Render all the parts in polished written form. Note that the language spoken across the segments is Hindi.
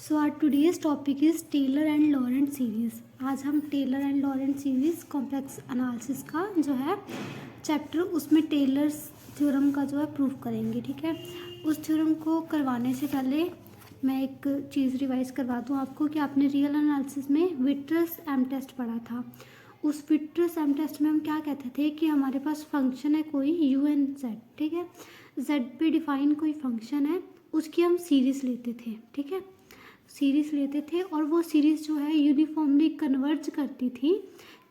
So our today's topic is Taylor and Laurent series. आज हम Taylor and Laurent series complex analysis का जो है चैप्टर, उसमें टेलर्स थ्योरम का जो है प्रूफ करेंगे। ठीक है, उस थ्योरम को करवाने से पहले मैं एक चीज़ रिवाइज करवा दूँ आपको कि आपने रियल एनालिसिस में विट्रस एम टेस्ट पढ़ा था। उस विट्रस एम टेस्ट में हम क्या कहते थे कि हमारे पास फंक्शन है कोई यू एन जेड। ठीक है, जेड पे डिफाइन कोई फंक्शन है, उसकी हम सीरीज़ लेते थे। ठीक है, सीरीज़ लेते थे और वो सीरीज़ जो है यूनिफॉर्मली कन्वर्ज करती थी।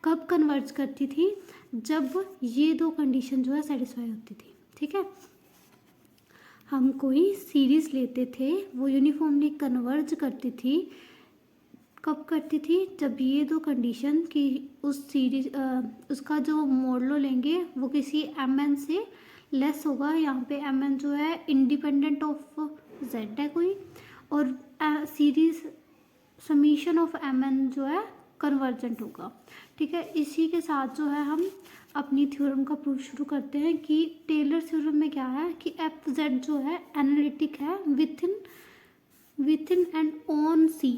कब कन्वर्ज करती थी? जब ये दो कंडीशन जो है सेटिस्फाई होती थी। ठीक है, हम कोई सीरीज़ लेते थे, वो यूनिफॉर्मली कन्वर्ज करती थी। कब करती थी? जब ये दो कंडीशन की उस सीरीज उसका जो मॉडलो लेंगे वो किसी एम एन से लेस होगा। यहाँ पे एम एन जो है इंडिपेंडेंट ऑफ जेड है कोई, और series summation of M N जो है कन्वर्जेंट होगा। ठीक है, इसी के साथ जो है हम अपनी थ्योरम का प्रूफ शुरू करते हैं कि टेलर थ्योरम में क्या है कि एफ जेड जो है एनालिटिक है विथिन एंड ऑन सी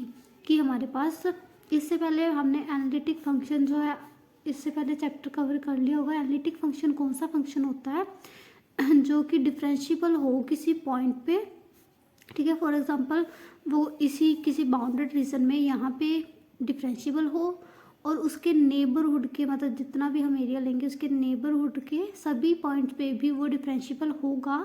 कि हमारे पास। इससे पहले हमने एनालिटिक फंक्शन जो है, इससे पहले चैप्टर कवर कर लिया होगा। एनालिटिक फंक्शन कौन सा फंक्शन होता है? जो कि डिफरेंशिएबल हो किसी पॉइंट पे। ठीक है, फॉर एग्जांपल वो इसी किसी बाउंडेड रीजन में यहाँ पे डिफरेंशिएबल हो और उसके नेबरहुड के, मतलब जितना भी हम एरिया लेंगे उसके नेबरहुड के सभी पॉइंट्स पे भी वो डिफरेंशिएबल होगा।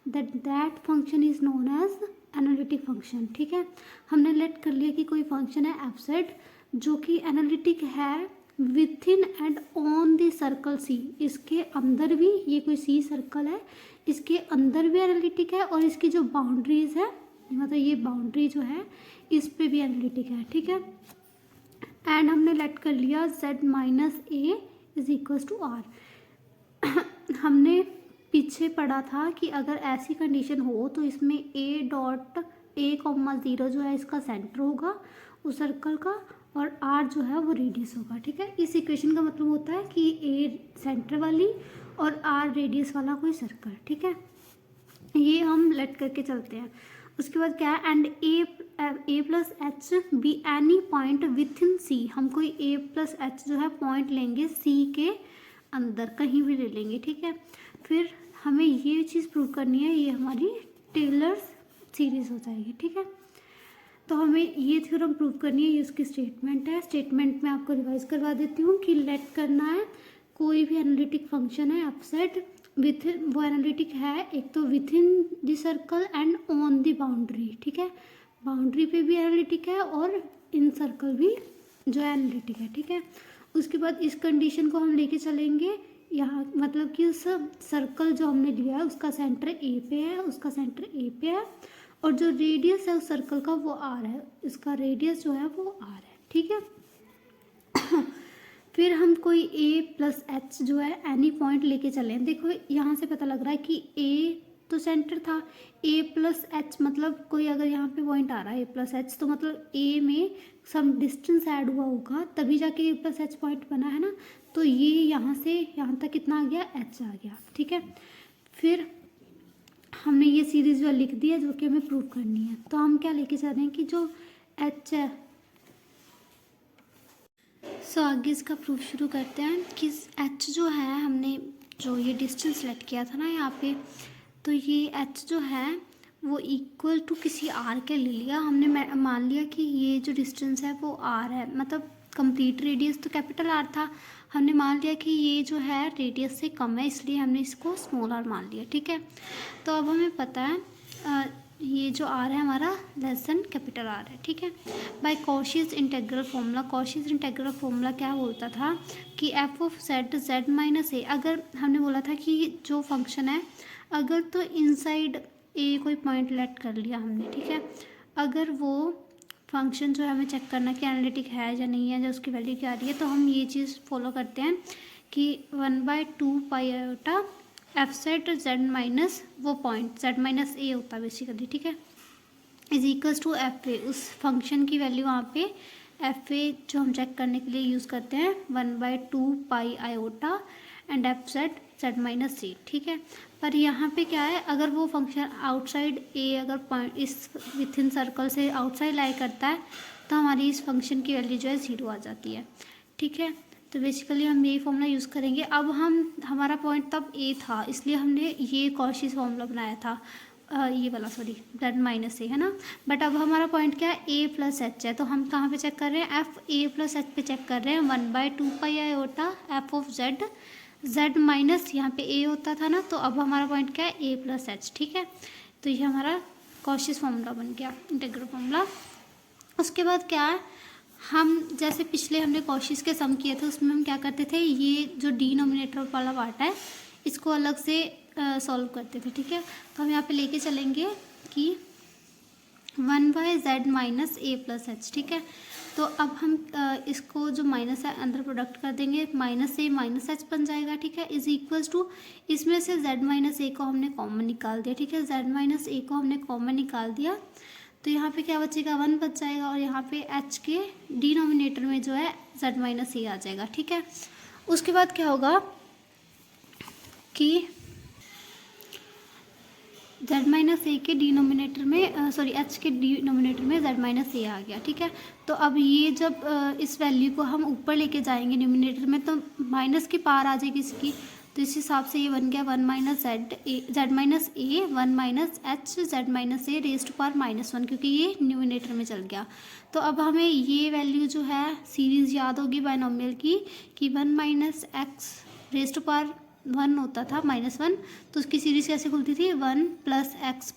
That function is known as analytic function. ठीक है, हमने लेट कर लिया कि कोई फंक्शन है एफ जेड जो कि एनालिटिक है within and on the circle C. इसके अंदर भी, ये कोई सी सर्कल है, इसके अंदर भी एनालिटिक है और इसकी जो बाउंड्रीज है, मतलब ये बाउंड्री जो है इस पे भी एनालिटिक है। ठीक है, एंड हमने लेट कर लिया z minus A is equals to R. हमने पीछे पढ़ा था कि अगर ऐसी कंडीशन हो तो इसमें a डॉट a कॉमा 0 जो है इसका सेंटर होगा उस सर्कल का, और r जो है वो रेडियस होगा। ठीक है, इस इक्वेशन का मतलब होता है कि a सेंटर वाली और r रेडियस वाला कोई सर्कल। ठीक है, ये हम लेट करके चलते हैं। उसके बाद क्या है? And a plus h be any point within C. हम कोई ए प्लस एच जो है पॉइंट लेंगे सी के अंदर, कहीं भी ले लेंगे। ठीक है, फिर हमें ये चीज़ प्रूव करनी है, ये हमारी टेलर्स सीरीज हो जाएगी। ठीक है, तो हमें ये थ्योरम प्रूव करनी है, ये उसकी स्टेटमेंट है। स्टेटमेंट में आपको रिवाइज करवा देती हूँ कि लेट करना है कोई भी एनालिटिक फंक्शन है एफ जेड विथ, वो एनालिटिक है एक तो with in the circle and on the boundary. ठीक है, बाउंड्री पे भी एनालिटिक है और इन सर्कल भी जो है एनालिटिक है। ठीक है, उसके बाद इस कंडीशन को हम लेके चलेंगे यहाँ, मतलब कि उस सर्कल जो हमने लिया है उसका सेंटर ए पे है, उसका सेंटर ए पे है, और जो रेडियस है उस सर्कल का वो आर है, इसका रेडियस जो है वो आर है। ठीक है, फिर हम कोई a प्लस एच जो है एनी पॉइंट लेके चले। देखो यहाँ से पता लग रहा है कि a तो सेंटर था, a प्लस एच मतलब कोई अगर यहाँ पे पॉइंट आ रहा है a प्लस एच, तो मतलब a में सम डिस्टेंस ऐड हुआ होगा तभी जाके a प्लस एच पॉइंट बना है ना। तो ये यहाँ से यहाँ तक कितना आ गया? h आ गया। ठीक है, फिर हमने ये सीरीज जो लिख दी है जो कि हमें प्रूव करनी है। तो हम क्या लेके चल रहे हैं कि जो h है, सो आगे इसका प्रूफ शुरू करते हैं कि h जो है, हमने जो ये डिस्टेंस सेलेक्ट किया था ना यहाँ पे, तो ये h जो है वो इक्वल टू किसी r के ले लिया हमने। मान लिया कि ये जो डिस्टेंस है वो r है, मतलब कंप्लीट रेडियस तो कैपिटल R था, हमने मान लिया कि ये जो है रेडियस से कम है, इसलिए हमने इसको स्मॉल r मान लिया। ठीक है, तो अब हमें पता है ये जो r है हमारा लेस देन कैपिटल R है। ठीक है, by Cauchy's integral formula. Cauchy's integral formula क्या बोलता था कि F of Z minus A, अगर हमने बोला था कि जो फंक्शन है अगर तो इनसाइड ए कोई पॉइंट लेट कर लिया हमने। ठीक है, अगर वो फंक्शन जो है हमें चेक करना कि एनालिटिक है या नहीं है, या उसकी वैल्यू क्या आ रही है, तो हम ये चीज़ फॉलो करते हैं कि 1/2 pi iota F set Z minus वो पॉइंट जेड माइनस ए होता है बेसिकली। ठीक है, is equals to F A, उस फंक्शन की वैल्यू वहाँ पे एफ ए जो हम चेक करने के लिए यूज़ करते हैं 1/2 pi iota and f Z Z minus c. ठीक है, पर यहाँ पे क्या है, अगर वो फंक्शन आउटसाइड ए अगर पॉइंट इस विथ इन सर्कल से आउटसाइड लाई करता है तो हमारी इस फंक्शन की वैल्यू जो है 0 आ जाती है। ठीक है, तो बेसिकली हम यही फॉर्मूला यूज़ करेंगे। अब हमारा पॉइंट तब ए था, इसलिए हमने ये कॉशीस फॉर्मूला बनाया था, ये वाला सॉरी z माइनस ए है ना। बट अब हमारा पॉइंट क्या है, a प्लस एच है, तो हम कहाँ पे चेक कर रहे हैं, एफ ए प्लस एच पे चेक कर रहे हैं। 1/2 pi iota F of z minus यहाँ पे a होता था ना, तो अब हमारा पॉइंट क्या है, a प्लस एच। ठीक है, तो ये हमारा कॉशीस फॉर्मूला बन गया, इंटीग्रल फॉर्मूला। उसके बाद क्या है, हम जैसे पिछले हमने कॉशीस के सम किए थे उसमें हम क्या करते थे, ये जो डिनोमिनेटर वाला पार्ट है इसको अलग से सॉल्व करते थे। ठीक है, तो हम यहाँ पे लेके चलेंगे कि 1/z माइनस ए प्लस एच। ठीक है, तो अब हम इसको जो माइनस है अंदर प्रोडक्ट कर देंगे, माइनस ए माइनस एच बन जाएगा। ठीक है, इज इक्वल्स टू, इसमें से z माइनस ए को हमने कॉमन निकाल दिया। ठीक है, z माइनस ए को हमने कॉमन निकाल दिया, तो यहाँ पे क्या बचेगा, 1 बच जाएगा, और यहाँ पे h के डिनोमिनेटर में जो है z माइनस ए आ जाएगा। ठीक है, उसके बाद क्या होगा कि z माइनस ए के डिनोमिनेटर में सॉरी h के डिनोमिनेटर में z माइनस ए आ गया। ठीक है, तो अब ये जब इस वैल्यू को हम ऊपर लेके जाएंगे न्यूमिनेटर में तो माइनस की पावर आ जाएगी इसकी, तो इस हिसाब से ये बन गया 1 minus z minus A 1 minus H z minus A raise to power -1, क्योंकि ये न्यूमिनेटर में चल गया। तो अब हमें ये वैल्यू जो है सीरीज़ याद होगी बायनोमियल की कि 1 minus X raise to power 1 होता था -1, तो उसकी सीरीज़ कैसे खुलती थी, 1 plus x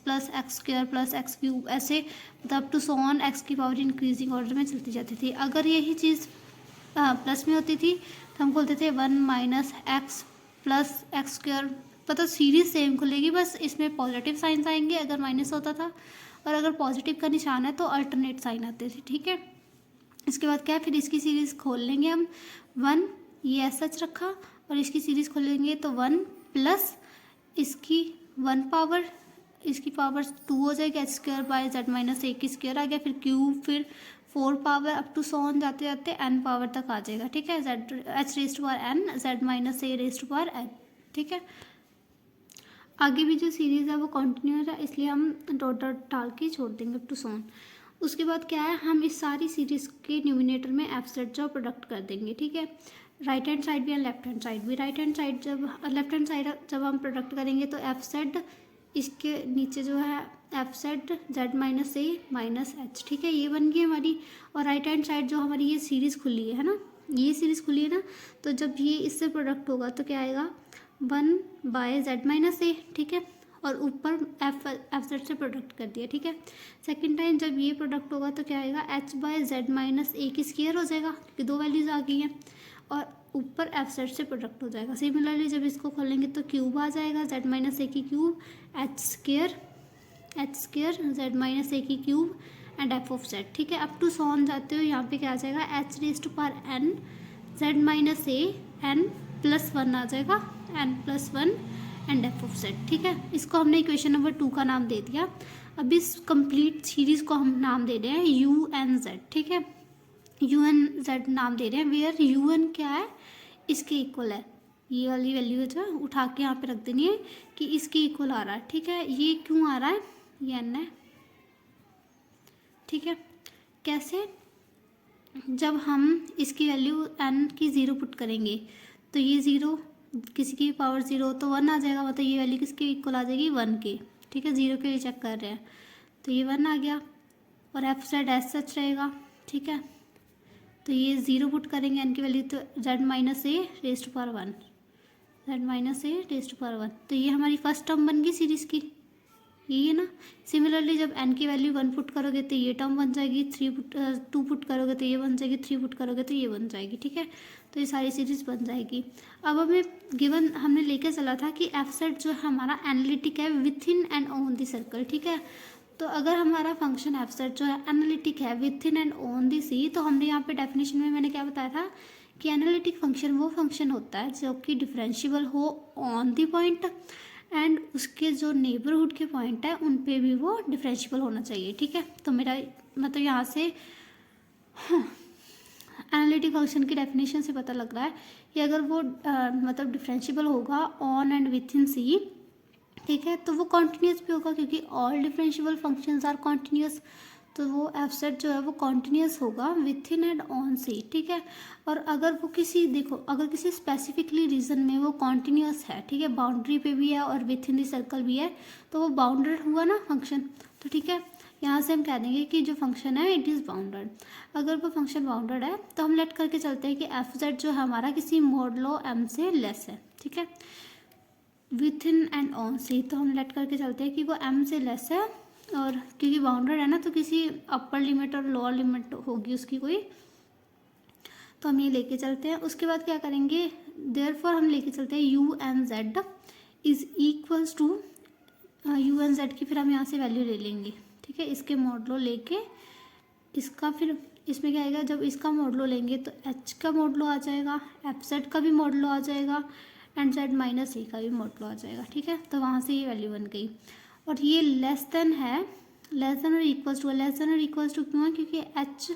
square plus x cube, ऐसे मतलब टू सो ऑन एक्स की पावर इंक्रीजिंग ऑर्डर में चलती जाती थी। अगर यही चीज़ प्लस में होती थी तो हम खोलते थे 1 minus x plus x square, मतलब सीरीज सेम खुलेगी, बस इसमें पॉजिटिव साइंस आएंगे अगर माइनस होता था, और अगर पॉजिटिव का निशान है तो अल्टरनेट साइन आते थे। ठीक है, इसके बाद क्या है, फिर इसकी सीरीज़ खोल लेंगे हम 1, ये ऐसा रखा, और इसकी सीरीज़ खोलेंगे तो 1 प्लस इसकी 1 पावर, इसकी पावर 2 हो जाएगी, h square by z minus a की स्क्वायर आ गया, फिर क्यूब, फिर 4 power up to so on जाते जाते n पावर तक आ जाएगा। ठीक है, h raise to power n z minus A raise to power n। ठीक है, आगे भी जो सीरीज़ है वो कंटिन्यूअस है, इसलिए हम डॉट डॉट डाल के छोड़ देंगे अप टू सो ऑन। उसके बाद क्या है, हम इस सारी सीरीज़ के न्यूमिनेटर में एफ सेट जो प्रोडक्ट कर देंगे। ठीक है, राइट हैंड साइड भी और लेफ्ट हैंड साइड भी। Right hand side left hand side जब हम प्रोडक्ट करेंगे तो एफ सेट, इसके नीचे जो है F set z minus A minus H. ठीक है, ये बन गई हमारी, और राइट हैंड साइड जो हमारी ये सीरीज़ खुली है ना, ये सीरीज़ खुली है ना, तो जब ये इससे प्रोडक्ट होगा तो क्या आएगा, 1 बाय z माइनस ए। ठीक है, और ऊपर एफ सेट से प्रोडक्ट कर दिया। ठीक है, सेकंड टाइम जब ये प्रोडक्ट होगा तो क्या आएगा, h bye z minus a की स्क्वायर हो जाएगा, क्योंकि 2 वैल्यूज़ आ गई हैं, और ऊपर एफ सेट से प्रोडक्ट हो जाएगा। सिमिलरली जब इसको खोलेंगे तो क्यूब आ जाएगा, z माइनस ए की cube, h square z minus a की cube and F of z। ठीक है, अप टू सो ऑन जाते हो, यहाँ पे क्या आ जाएगा, h raise to power n z minus A n plus 1 आ जाएगा, n plus 1 and F of z। ठीक है, इसको हमने इक्वेशन नंबर 2 का नाम दे दिया। अब इस कंप्लीट सीरीज़ को हम नाम दे रहे हैं यू एन जेड। ठीक है, यू एन जेड नाम दे रहे हैं, वेयर यू एन क्या है, इसके इक्वल है, ये वाली वैल्यू जो उठा के यहाँ पे रख देनी है कि इसके इक्वल आ रहा है। ठीक है, ये क्यों आ रहा है, ये एन है। ठीक है, कैसे, जब हम इसकी वैल्यू एन की 0 पुट करेंगे तो ये 0 किसी की पावर 0 तो 1 आ जाएगा, मतलब ये वैल्यू किसके इक्वल आ जाएगी, 1 के। ठीक है, 0 के लिए चेक कर रहे हैं तो ये 1 आ गया, और एफ सेट एस सच रहेगा। ठीक है, तो ये 0 पुट करेंगे एन की वैल्यू तो z minus A raise to power 1, z minus A raise to power 1, तो ये हमारी फर्स्ट टर्म बन गई सीरीज़ की, ये है ना। सिमिलरली जब n की वैल्यू 1 पुट करोगे तो ये टर्म बन जाएगी, 2 पुट करोगे तो ये बन जाएगी, 3 पुट करोगे तो ये बन जाएगी। ठीक है, तो ये सारी सीरीज़ बन जाएगी। अब हमें गिवन हमने लेके चला था कि एफ सेट जो है हमारा एनालिटिक है within and on the circle. ठीक है, तो अगर हमारा फंक्शन एफ सेट जो है एनालिटिक है within and on the C, तो हमने यहाँ पे डेफिनेशन में मैंने क्या बताया था कि एनालिटिक फंक्शन वो फंक्शन होता है जो कि डिफरेंशिएबल हो ऑन दी पॉइंट, एंड उसके जो नेबरहुड के पॉइंट है उन पे भी वो डिफरेंशिएबल होना चाहिए। ठीक है, तो मेरा मतलब यहाँ से एनालिटिक फंक्शन की डेफिनेशन से पता लग रहा है कि अगर वो मतलब डिफरेंशिएबल होगा on and within C, ठीक है, तो वो कॉन्टिन्यूस भी होगा क्योंकि all differentiable functions are continuous, तो वो एफ सेट जो है वो कॉन्टिन्यूस होगा within and on C. ठीक है, और अगर वो किसी, देखो अगर किसी स्पेसिफिकली रीजन में वो कॉन्टिन्यूस है, ठीक है, बाउंड्री पे भी है और विथ इन द सर्कल भी है, तो वो बाउंडेड हुआ ना फंक्शन। तो ठीक है, यहाँ से हम कह देंगे कि जो फंक्शन है इट इज़ बाउंडेड। अगर वो फंक्शन बाउंडेड है तो हम लेट करके चलते हैं कि एफ जेड जो है हमारा किसी मॉडलो एम से लेस है। ठीक है, विथ इन एंड ऑन सी, तो हम लेट करके चलते हैं कि वो एम से लेस है, और क्योंकि बाउंडेड है ना तो किसी अपर लिमिट और लोअर लिमिट होगी उसकी कोई, तो हम ये लेके चलते हैं। उसके बाद क्या करेंगे, देयरफॉर हम लेके चलते हैं U N Z is equals to U N Z की, फिर हम यहाँ से वैल्यू ले लेंगे। ठीक है, इसके मॉडलो लेके इसका, फिर इसमें क्या आएगा, जब इसका मॉडलो लेंगे तो एच का मॉडलो आ जाएगा, एफ जेड का भी मॉडलो आ जाएगा, एंड जेड माइनस ए का भी मॉडलो आ जाएगा। ठीक है, तो वहाँ से ये वैल्यू बन गई। और ये लेस देन है, लेस देन और इक्वल्स टू, लेस देन और इक्वल्स टू क्यों है, क्योंकि एच,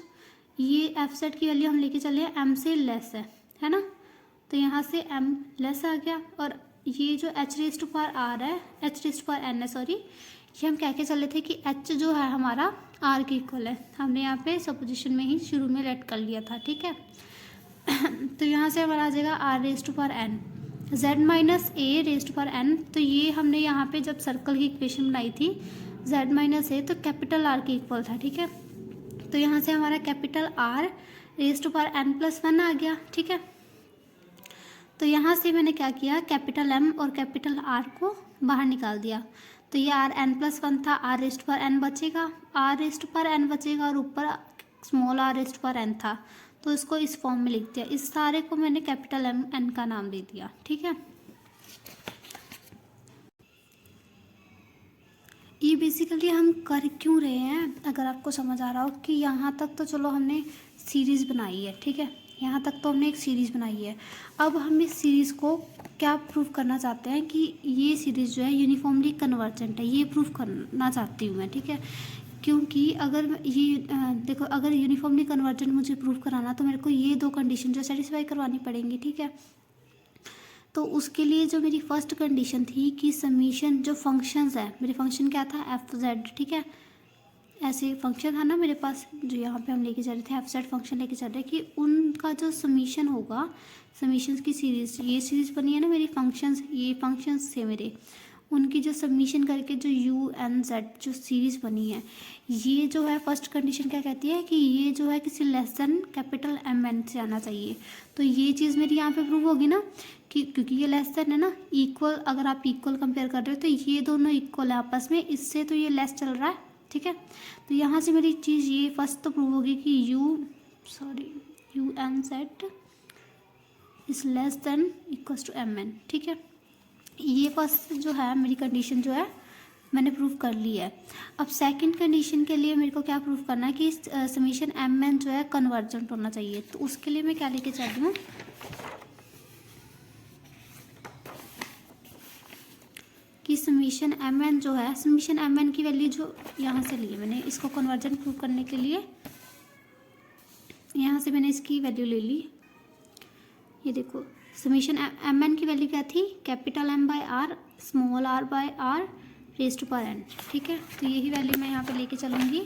ये एफ सेट की वैल्यू हम लेके चले एम से लेस है ना, तो यहाँ से एम लेस आ गया। और ये जो h raise to power r है, h raise to power n है सॉरी, ये हम कह के चले थे कि एच जो है हमारा आर के इक्वल है, हमने यहाँ पे सपोजिशन में ही शुरू में लेट कर लिया था। ठीक है, तो यहाँ से हमारा आ जाएगा R raise to power N, Z minus A raise to power N, तो ये हमने यहाँ पे जब सर्कल की इक्वेशन बनाई थी जेड माइनस ए तो कैपिटल आर के इक्वल था। ठीक है, तो यहाँ से हमारा capital R raise to power n plus one आ गया। ठीक है, तो यहाँ से मैंने क्या किया, कैपिटल एम और कैपिटल आर को बाहर निकाल दिया, तो ये आर एन प्लस वन था, r raise to power n बचेगा, r raise to power n बचेगा, और ऊपर small r raise to power n था, तो इसको इस फॉर्म में लिख दिया। इस सारे को मैंने कैपिटल एम एन का नाम दे दिया। ठीक है, ये बेसिकली हम कर क्यों रहे हैं, अगर आपको समझ आ रहा हो कि यहाँ तक तो चलो हमने सीरीज़ बनाई है। ठीक है, यहाँ तक तो हमने एक सीरीज़ बनाई है, अब हम इस सीरीज़ को क्या प्रूव करना चाहते हैं कि ये सीरीज़ जो है यूनिफॉर्मली कन्वर्जेंट है, ये प्रूव करना चाहती हूँ मैं। ठीक है, क्योंकि अगर ये देखो, अगर यूनिफॉर्मली कन्वर्जेंट मुझे प्रूव कराना तो मेरे को ये दो कंडीशन जो सेटिस्फाई करवानी पड़ेंगी। ठीक है, तो उसके लिए जो मेरी फर्स्ट कंडीशन थी कि समीशन जो फंक्शंस है, मेरे फंक्शन क्या था एफ जेड। ठीक है, ऐसे फंक्शन था ना मेरे पास जो यहाँ पे हम लेके चल रहे थे, एफ जेड फंक्शन लेके चल रहे कि उनका जो समीशन होगा, समीशंस की सीरीज़, ये सीरीज़ बनी है ना मेरी फंक्शंस, ये फंक्शंस थे मेरे, उनकी जो सबमिशन करके जो यू एन जेड जो सीरीज़ बनी है, ये जो है फर्स्ट कंडीशन क्या कहती है कि ये जो है किसी less than capital M N से आना चाहिए। तो ये चीज़ मेरी यहाँ पे प्रूव होगी ना कि क्योंकि ये लेस देन है ना, इक्वल, अगर आप इक्वल कंपेयर कर रहे हो तो ये दोनों इक्वल है आपस में, इससे तो ये लेस चल रहा है। ठीक है, तो यहाँ से मेरी चीज़ ये फर्स्ट तो प्रूव होगी कि U N Z is less than equals to M N. ठीक है, ये फर्स्ट जो है मेरी कंडीशन जो है मैंने प्रूव कर ली है। अब सेकंड कंडीशन के लिए मेरे को क्या प्रूव करना है कि समीशन एम एन जो है कन्वर्जेंट होना चाहिए, तो उसके लिए मैं क्या लेके चल रही हूँ कि समीशन एम एन जो है, समीशन एम एन की वैल्यू जो यहाँ से ली है मैंने, इसको कन्वर्जेंट प्रूव करने के लिए यहाँ से मैंने इसकी वैल्यू ले ली। ये देखो, समीशन एम एन की वैल्यू क्या थी, capital M by R small R by R raise to power N. ठीक है, तो यही वैल्यू मैं यहाँ पे लेके चलूँगी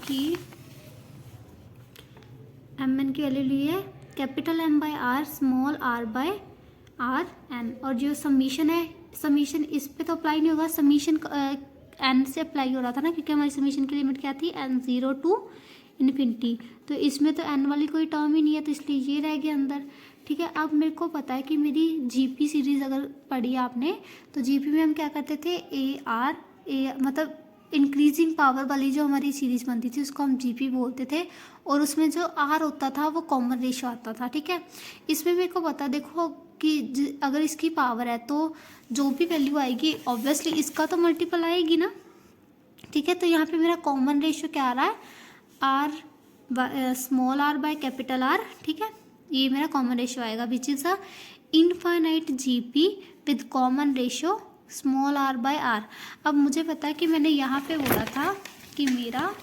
कि एम एन की वैल्यू ली है capital M by R small R by R N, और जो समीशन है, समीशन इस पे तो अप्लाई नहीं होगा, समीशन एन से अप्लाई हो रहा था ना, क्योंकि हमारी समीशन की लिमिट क्या थी एन जीरो टू इन्फिनिटी, तो इसमें तो एन वाली कोई टर्म ही नहीं है, तो इसलिए ये रह गया अंदर। ठीक है, अब मेरे को पता है कि मेरी जीपी सीरीज़ अगर पढ़ी आपने तो जीपी में हम क्या करते थे, ए मतलब इंक्रीजिंग पावर वाली जो हमारी सीरीज़ बनती थी उसको हम जीपी बोलते थे, और उसमें जो आर होता था वो कॉमन रेशियो आता था। ठीक है, इसमें मेरे को पता, देखो कि अगर इसकी पावर है तो जो भी वैल्यू आएगी ऑब्वियसली इसका तो मल्टीपल आएगी ना। ठीक है, तो यहाँ पे मेरा कॉमन रेशियो क्या आ रहा है, R small R by capital R. ठीक है, ये मेरा कॉमन रेशियो आएगा which is a infinite GP with common ratio small R by R. अब मुझे पता है कि मैंने यहाँ पे बोला था कि मेरा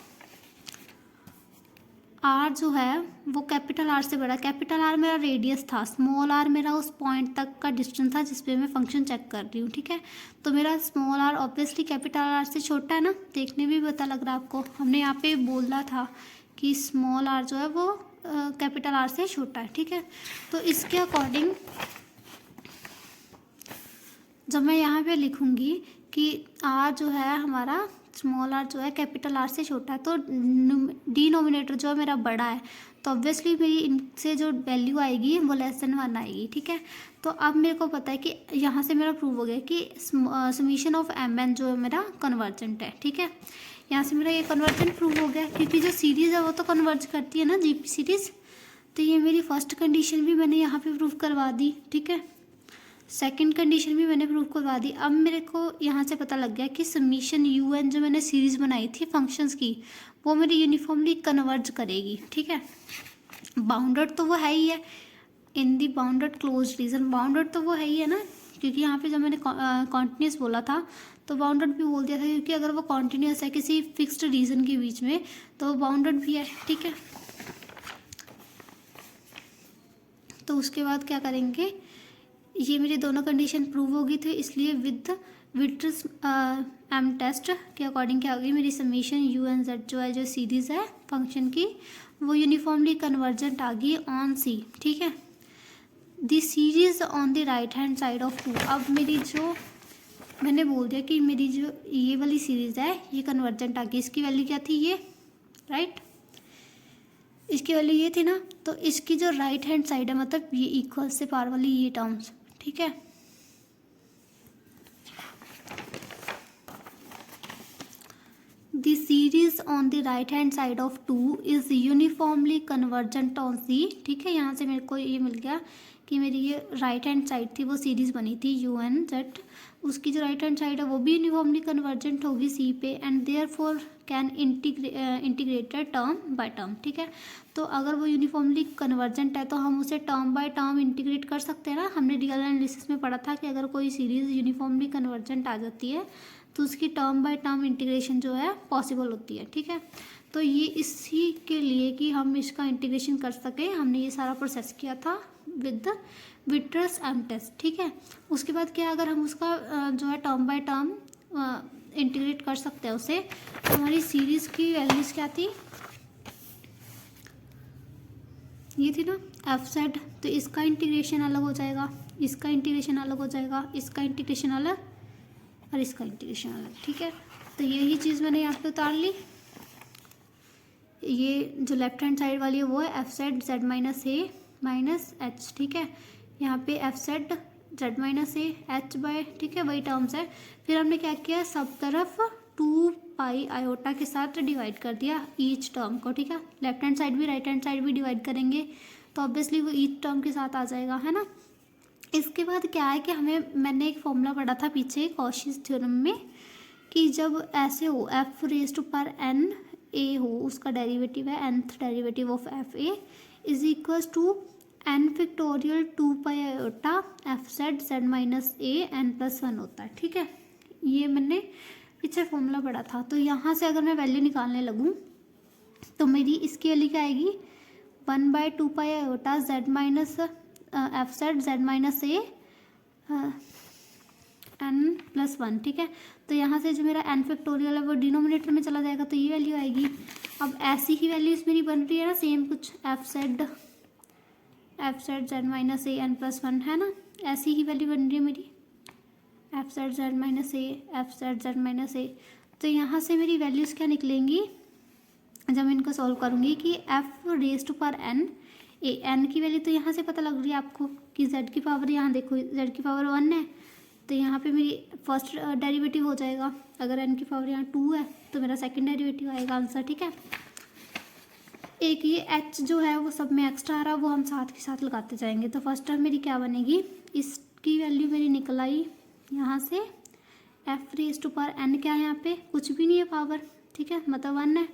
आर जो है वो कैपिटल आर से बड़ा, कैपिटल आर मेरा रेडियस था, स्मॉल आर मेरा उस पॉइंट तक का डिस्टेंस था जिस पे मैं फंक्शन चेक कर रही हूँ, ठीक है। तो मेरा small R obviously capital R से छोटा है ना, देखने भी पता लग रहा है आपको, हमने यहाँ पे बोला था कि स्मॉल आर जो है वो कैपिटल आर से छोटा है, ठीक है। तो इसके अकॉर्डिंग जब मैं यहाँ पे लिखूँगी कि आर जो है हमारा, स्मॉल आर जो है कैपिटल आर से छोटा है, तो डिनोमिनेटर जो है मेरा बड़ा है, तो ऑब्वियसली मेरी इनसे जो वैल्यू आएगी वो लेस देन 1 आएगी, ठीक है। तो अब मेरे को पता है कि यहाँ से मेरा प्रूव हो गया कि समीशन ऑफ एम एन जो है मेरा कन्वर्जेंट है, ठीक है। यहाँ से मेरा ये कन्वर्जेंट प्रूव हो गया, क्योंकि जो सीरीज़ है वो तो कन्वर्ज करती है ना, जीपी सीरीज़। तो ये मेरी फर्स्ट कंडीशन भी मैंने यहाँ पे प्रूव करवा दी, ठीक है। सेकंड कंडीशन भी मैंने प्रूव करवा दी। अब मेरे को यहाँ से पता लग गया कि समीशन यू एन जो मैंने सीरीज़ बनाई थी फंक्शंस की, वो मेरी यूनिफॉर्मली कन्वर्ज करेगी, ठीक है। बाउंडेड तो वो है ही है, इन दी बाउंडेड क्लोज रीजन, बाउंडेड तो वो है ही है ना, क्योंकि यहाँ पे जब मैंने कॉन्टिन्यूस बोला था तो बाउंडेड भी बोल दिया था, क्योंकि अगर वो कॉन्टिन्यूस है किसी फिक्स्ड रीजन के बीच में तो बाउंडेड भी है, ठीक है। तो उसके बाद क्या करेंगे, ये मेरी दोनों कंडीशन प्रूव होगी, तो इसलिए विद विट्रस एम टेस्ट के अकॉर्डिंग क्या होगी, मेरी समीशन यू एन जेड जो है, जो सीरीज़ है फंक्शन की, वो यूनिफॉर्मली कन्वर्जेंट आ गई ऑन सी, ठीक है। The series on the right hand side of 2, अब मेरी जो मैंने बोल दिया कि मेरी जो ये वाली सीरीज़ है ये कन्वर्जेंट आ गई, इसकी वैल्यू क्या थी, ये राइट, इसकी वैल्यू ये थी ना, तो इसकी जो राइट हैंड साइड है, मतलब ये इक्वल से पार वाली ये टर्म्स, ठीक है। The series on the right hand side of 2 is uniformly convergent on C, ठीक है। यहाँ से मेरे को ये मिल गया कि मेरी ये राइट हैंड साइड थी, वो सीरीज बनी थी यू एन जेड, उसकी जो राइट हैंड साइड है वो भी यूनिफॉर्मली कन्वर्जेंट होगी सी पे, and therefore can integrated term by term, ठीक है। तो अगर वो यूनिफॉर्मली कन्वर्जेंट है तो हम उसे टर्म बाय टर्म इंटीग्रेट कर सकते हैं ना, हमने रियल एनालिसिस में पढ़ा था कि अगर कोई सीरीज़ यूनिफॉर्मली कन्वर्जेंट आ जाती है तो उसकी टर्म बाय टर्म इंटीग्रेशन जो है पॉसिबल होती है, ठीक है। तो ये इसी के लिए कि हम इसका इंटीग्रेशन कर सकें, हमने ये सारा प्रोसेस किया था विद विट्रस एम टेस्ट, ठीक है। उसके बाद क्या, अगर हम उसका जो है टर्म बाय टर्म इंटीग्रेट कर सकते हैं उसे, तो हमारी सीरीज़ की वैल्यूज़ क्या थी, ये थी ना एफ सेड, तो इसका इंटीग्रेशन अलग हो जाएगा, इसका इंटीग्रेशन अलग हो जाएगा, इसका इंटीग्रेशन अलग और इसका इंटीग्रेशन अलग, ठीक है। तो यही चीज़ मैंने यहाँ पे उतार ली, ये जो लेफ्ट हैंड साइड वाली है वो है F set Z minus A minus H, ठीक है। यहाँ पे F set Z minus A H by, ठीक है, वही टर्म्स है। फिर हमने क्या किया, सब तरफ 2 पाई आयोटा के साथ डिवाइड कर दिया ईच टर्म को, ठीक है। लेफ्ट हैंड साइड भी राइट हैंड साइड भी डिवाइड करेंगे तो ऑब्वियसली वो ईच टर्म के साथ आ जाएगा, है ना। इसके बाद क्या है कि मैंने एक फॉर्मूला पढ़ा था पीछे कॉशीज थ्योरम में, कि जब ऐसे हो F raise to power N A हो, उसका डेरिवेटिव है nth derivative of F A is equals to N factorial 2 pi iota F Z Z minus A N plus 1 होता है, ठीक है। ये मैंने पीछे फॉर्मूला पढ़ा था। तो यहाँ से अगर मैं वैल्यू निकालने लगूँ तो मेरी इसकी वैल्यू क्या आएगी, 1/2 pi iota z minus f Z Z minus A N plus 1, ठीक है। तो यहाँ से जो मेरा एन फैक्टोरियल है वो डिनोमिनेटर में चला जाएगा, तो ये वैल्यू आएगी। अब ऐसी ही वैल्यूज मेरी बन रही है ना सेम कुछ, F Z Z minus A N plus 1, है ना, ऐसी ही वैल्यू बन रही है मेरी f z minus a f z minus a. तो यहाँ से मेरी वैल्यूज़ क्या निकलेंगी जब मैं इनको सॉल्व करूँगी, कि F raise to power N A, N की वैल्यू तो यहाँ से पता लग रही है आपको कि जेड की पावर, यहाँ देखो जेड की पावर 1 है, तो यहाँ पे मेरी फर्स्ट डेरिवेटिव हो जाएगा। अगर एन की पावर यहाँ 2 है तो मेरा सेकंड डेरिवेटिव आएगा आंसर, ठीक है। एक ये एच जो है वो सब में एक्स्ट्रा आ रहा है, वो हम साथ के साथ लगाते जाएंगे। तो फर्स्ट टर्म मेरी क्या बनेगी, इसकी वैल्यू मेरी निकल आई यहाँ से F raise to power N, क्या है यहाँ पे कुछ भी नहीं है पावर, ठीक है, मतलब 1 है,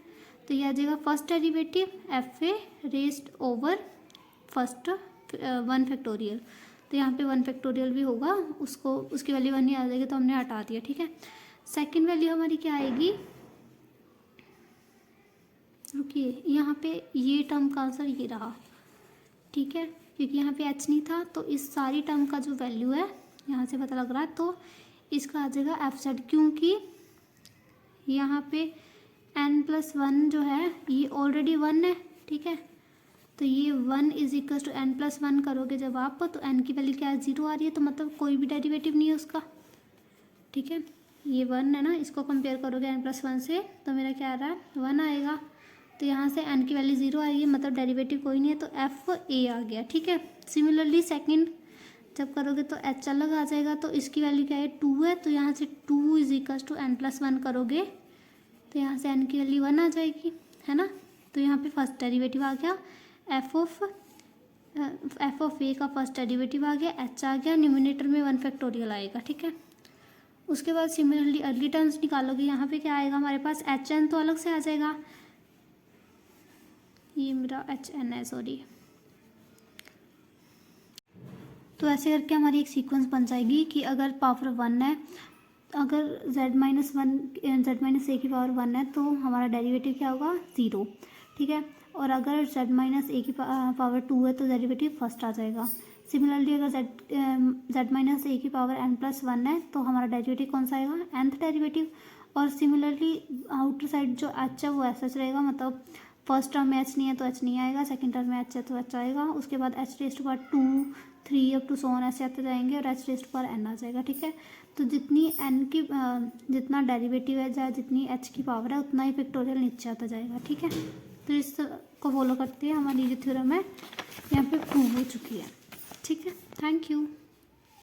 तो ये आ जाएगा first derivative F A raised over first 1 factorial. तो यहाँ पे 1 फैक्टोरियल भी होगा, उसको उसकी वैल्यू 1 ही आ जाएगी, तो हमने हटा दिया, ठीक है। सेकंड वैल्यू हमारी क्या आएगी, रुकिए, यहाँ पे ये टर्म का आंसर ये रहा, ठीक है, क्योंकि यहाँ पे एच नहीं था, तो इस सारी टर्म का जो वैल्यू है यहाँ से पता लग रहा है, तो इसका आ जाएगा एफ जेड, क्योंकि यहाँ पे n+1 जो है ये ऑलरेडी 1 है, ठीक है, तो ये 1 इज इक्वल टू n+1 करोगे जब आप, तो n की वैल्यू क्या है 0 आ रही है, तो मतलब कोई भी डेरिवेटिव नहीं है उसका, ठीक है, ये 1 है ना, इसको कंपेयर करोगे n+1 से, तो मेरा क्या आ रहा है 1 आएगा, तो यहाँ से n की वैल्यू 0 आएगी, मतलब डेरिवेटिव कोई नहीं है, तो एफ ए आ गया, ठीक है। सिमिलरली सेकंड जब करोगे तो एच अलग आ जाएगा, तो इसकी वैल्यू क्या है 2 है, तो यहाँ से 2 इज इक्वल टू n+1 करोगे, तो यहाँ से n की वैल्यू 1 आ जाएगी, है ना, तो यहाँ पे फर्स्ट डेरिवेटिव आ गया, एफ ऑफ ए का फर्स्ट डेरिवेटिव आ गया, एच आ गया, न्यूमिनेटर में 1 फैक्टोरियल आएगा, ठीक है। उसके बाद सिमिलरली अगली टर्म्स निकालोगे, यहाँ पे क्या आएगा हमारे पास, एच एन तो अलग से आ जाएगा, ये मेरा एच एन है, सॉरी, तो ऐसे करके हमारी एक सीक्वेंस बन जाएगी कि अगर पावर 1 है, अगर z-a की पावर 1 है, तो हमारा डेरिवेटिव क्या होगा 0, ठीक है, और अगर z-a की पावर 2 है, तो डेरिवेटिव फर्स्ट आ जाएगा। सिमिलरली अगर z-a की पावर n+1 है, तो हमारा डेरिवेटिव कौन सा आएगा, nth डेरिवेटिव, और सिमिलरली आउटर साइड जो h है वो ऐसा रहेगा, मतलब फर्स्ट टर्म में h नहीं है तो h नहीं आएगा, सेकंड टर्म में h है तो h आएगा, उसके बाद h⁻2 3 up to so on ऐसे आते जाएंगे, और h⁻n आ जाएगा, ठीक है। तो जितनी n की जितना डेरिवेटिव है, या जितनी h की पावर है, उतना ही फैक्टोरियल नीचे आता जाएगा, ठीक है। तो इस को फॉलो करते हैं, हमारी जो थ्योरम है यहाँ पे प्रूव हो चुकी है, ठीक है। Thank you.